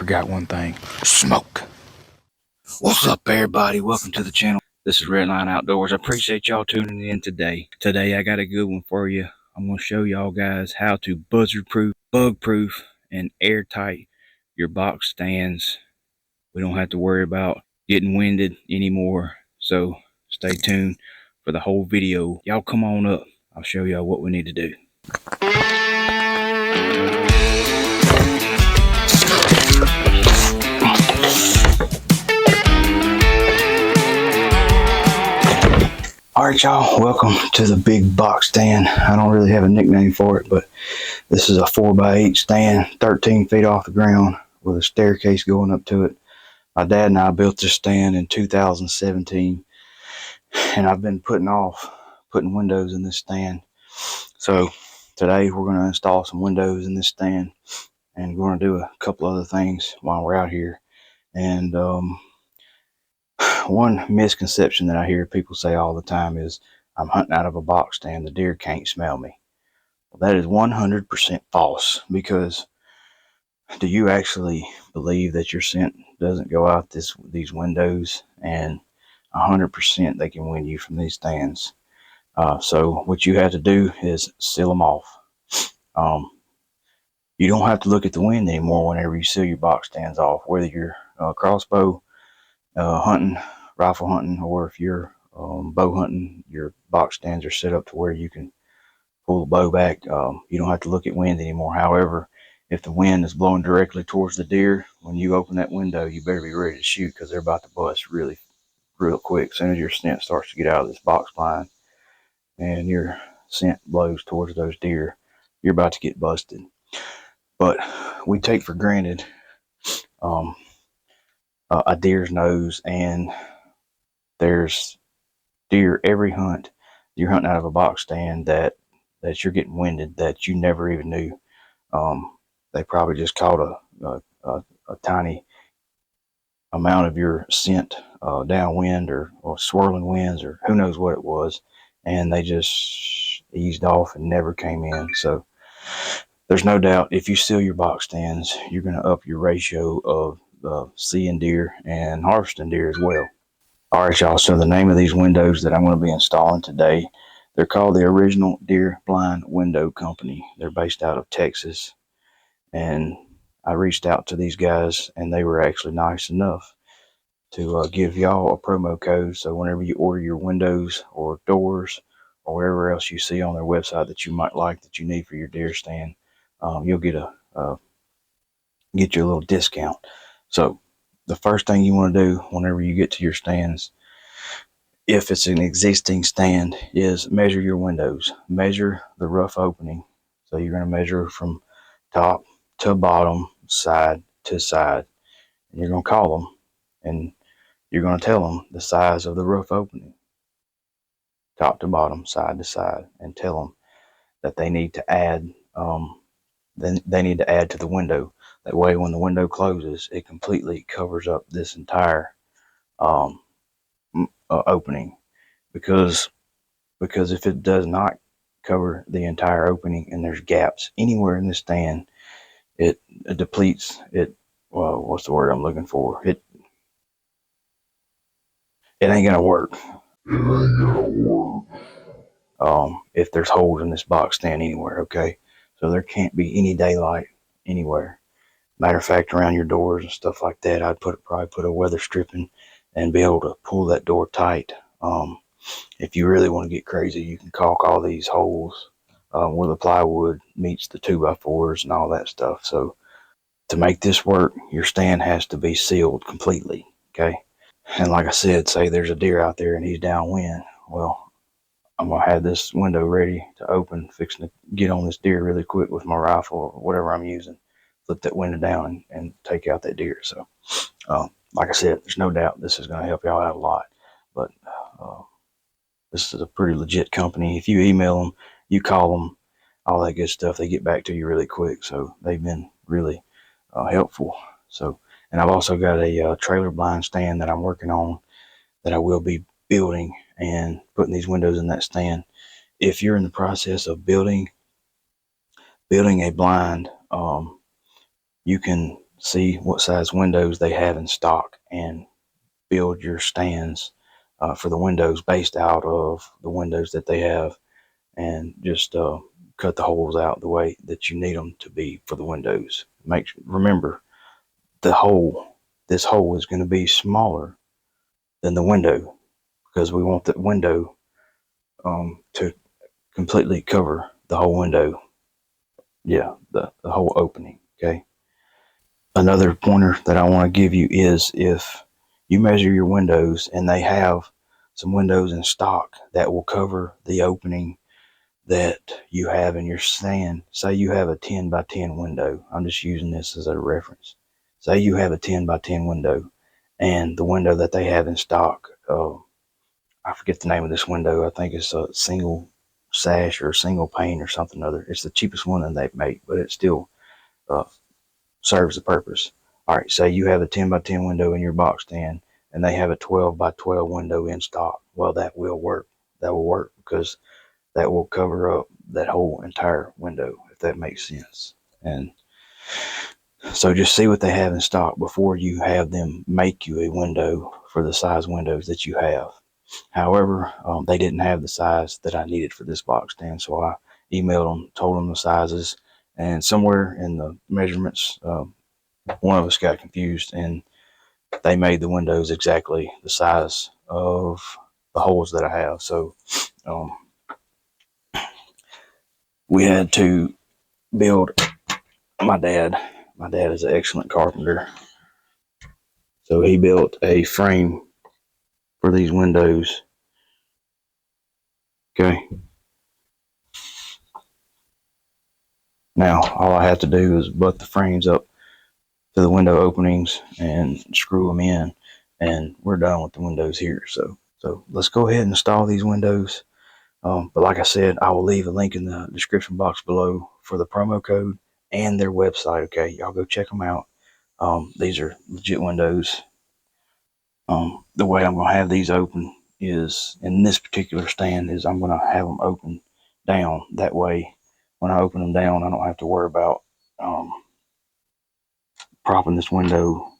forgot one thing. Smoke. What's up, everybody? Welcome to the channel. This is Redline Outdoors. I appreciate y'all tuning in today. Today I got a good one for you. I'm going to show y'all guys how to buzzard-proof, bug-proof, and airtight your box stands. We don't have to worry about getting winded anymore. So stay tuned for the whole video. Y'all come on up. I'll show y'all what we need to do. Alright y'all, welcome to the big box stand. I don't really have a nickname for it, but this is a 4x8 stand, 13 feet off the ground with a staircase going up to it. My dad and I built this stand in 2017, and I've been putting windows in this stand. So today we're going to install some windows in this stand, and we're going to do a couple other things while we're out here. And one misconception that I hear people say all the time is, I'm hunting out of a box stand, the deer can't smell me. Well, that is 100% false, because do you actually believe that your scent doesn't go out these windows? And 100% they can wind you from these stands. So what you have to do is seal them off. You don't have to look at the wind anymore whenever you seal your box stands off, whether you're crossbow hunting, rifle hunting, or if you're bow hunting. Your box stands are set up to where you can pull the bow back. You don't have to look at wind anymore. However, if the wind is blowing directly towards the deer, when you open that window, you better be ready to shoot, because they're about to bust real quick. As soon as your scent starts to get out of this box blind and your scent blows towards those deer, you're about to get busted. But we take for granted a deer's nose, and there's deer every hunt you're hunting out of a box stand that you're getting winded that you never even knew. They probably just caught a tiny amount of your scent downwind, or swirling winds, or who knows what it was, and they just eased off and never came in. So there's no doubt, if you seal your box stands, you're going to up your ratio of seeing deer and harvesting deer as well. All right, y'all, so the name of these windows that I'm going to be installing today, they're called the Original Deer Blind Window Company. They're based out of Texas, and I reached out to these guys, and they were actually nice enough to give y'all a promo code. So whenever you order your windows or doors or whatever else you see on their website that you might like, that you need for your deer stand, you'll get you a little discount. So the first thing you want to do whenever you get to your stands, if it's an existing stand, is measure your windows. Measure the rough opening. So you're going to measure from top to bottom, side to side, and you're going to call them, and you're going to tell them the size of the rough opening, top to bottom, side to side, and tell them that they need to add they need to add to the window. That way, when the window closes, it completely covers up this entire opening. Because if it does not cover the entire opening and there's gaps anywhere in the stand, it depletes it. Well, what's the word I'm looking for? It ain't gonna work. If there's holes in this box stand anywhere, okay? So there can't be any daylight anywhere. Matter of fact, around your doors and stuff like that, I'd probably put a weather stripping and be able to pull that door tight. If you really want to get crazy, you can caulk all these holes where the plywood meets the 2x4s and all that stuff. So to make this work, your stand has to be sealed completely, okay? And like I said, say there's a deer out there and he's downwind. Well, I'm going to have this window ready to open, fixing to get on this deer really quick with my rifle or whatever I'm using. Flip that window down and take out that deer. So like I said, there's no doubt this is going to help y'all out a lot. But this is a pretty legit company. If you email them, you call them, all that good stuff, they get back to you really quick. So they've been really helpful. So, and I've also got a trailer blind stand that I'm working on, that I will be building and putting these windows in that stand. If you're in the process of building a blind, you can see what size windows they have in stock and build your stands for the windows based out of the windows that they have, and just cut the holes out the way that you need them to be for the windows. Remember, the hole, this hole is going to be smaller than the window because we want the window to completely cover the whole window. Yeah, the whole opening. Okay. Another pointer that I want to give you is if you measure your windows and they have some windows in stock that will cover the opening that you have in your stand. Say you have a 10 by 10 window. I'm just using this as a reference. Say you have a 10 by 10 window, and the window that they have in stock, I forget the name of this window. I think it's a single sash or a single pane or something or other. It's the cheapest one that they make, but it still uh, serves the purpose. All right, say you have a 10 by 10 window in your box stand, and they have a 12 by 12 window in stock. Well, that will work. That will work because that will cover up that whole entire window, if that makes sense. And so just see what they have in stock before you have them make you a window for the size windows that you have. However, they didn't have the size that I needed for this box stand, so I emailed them, told them the sizes, and somewhere in the measurements, one of us got confused, and they made the windows exactly the size of the holes that I have. So um, we had to build. My dad, my dad is an excellent carpenter, so he built a frame for these windows. Okay, now all I have to do is butt the frames up to the window openings and screw them in, and we're done with the windows here. So let's go ahead and install these windows. But like I said, I will leave a link in the description box below for the promo code and their website. Okay, y'all go check them out. These are legit windows. The way I'm going to have these open is in this particular stand is I'm going to have them open down. That way, when I open them down, I don't have to worry about um, propping this window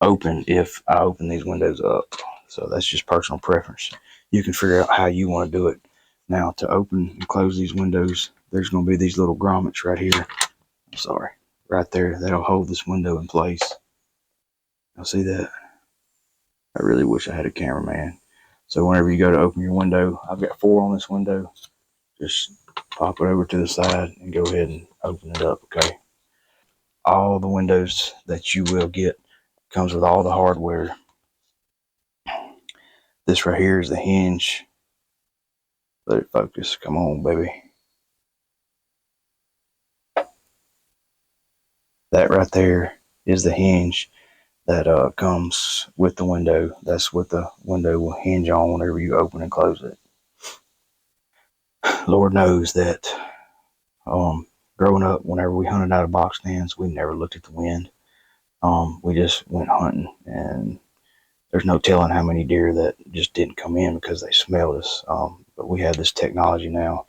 open if I open these windows up. So that's just personal preference. You can figure out how you want to do it. Now, to open and close these windows, there's going to be these little grommets right here. I'm sorry, right there. That'll hold this window in place. You'll see that? I really wish I had a cameraman. So whenever you go to open your window, I've got 4 on this window. Just pop it over to the side and go ahead and open it up, okay? All the windows that you will get comes with all the hardware. This right here is the hinge. Let it focus. Come on, baby. That right there is the hinge that comes with the window. That's what the window will hinge on whenever you open and close it. Lord knows that growing up, whenever we hunted out of box stands, we never looked at the wind. We just went hunting, and there's no telling how many deer that just didn't come in because they smelled us. But we have this technology now.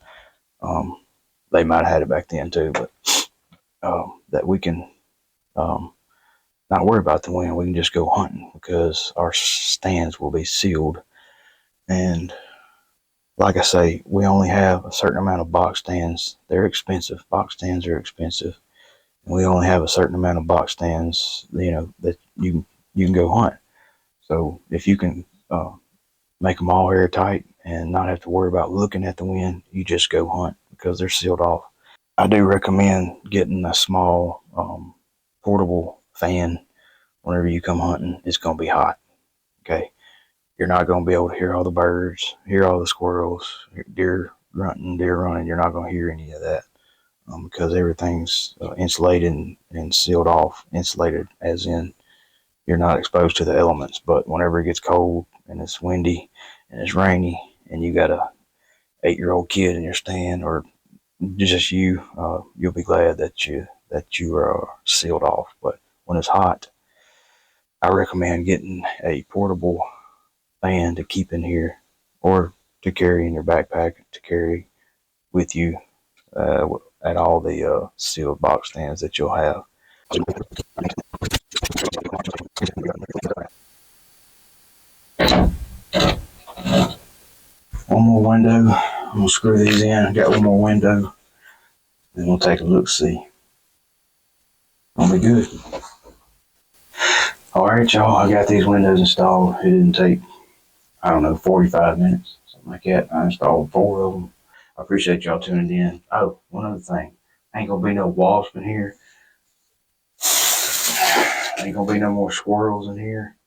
They might have had it back then too, but that we can not worry about the wind. We can just go hunting because our stands will be sealed. And like I say, we only have a certain amount of box stands. They're expensive. Box stands are expensive. And we only have a certain amount of box stands, that you can go hunt. So if you can make them all airtight and not have to worry about looking at the wind, you just go hunt because they're sealed off. I do recommend getting a small portable fan whenever you come hunting. It's going to be hot. Okay. You're not going to be able to hear all the birds, hear all the squirrels, deer grunting, deer running. You're not going to hear any of that because everything's insulated and sealed off. Insulated as in you're not exposed to the elements. But whenever it gets cold and it's windy and it's rainy and you got a 8-year-old kid in your stand or just you, you'll be glad that you are sealed off. But when it's hot, I recommend getting a portable fan to keep in here or to carry in your backpack to carry with you at all the sealed box stands that you'll have. One more window. I'm gonna screw these in. I got one more window. Then we'll take a look see. Gonna be good. All right, y'all. I got these windows installed. It didn't take, I don't know, 45 minutes, something like that. I installed 4 of them. I appreciate y'all tuning in. Oh, one other thing. Ain't gonna be no wasp in here. Ain't gonna be no more squirrels in here.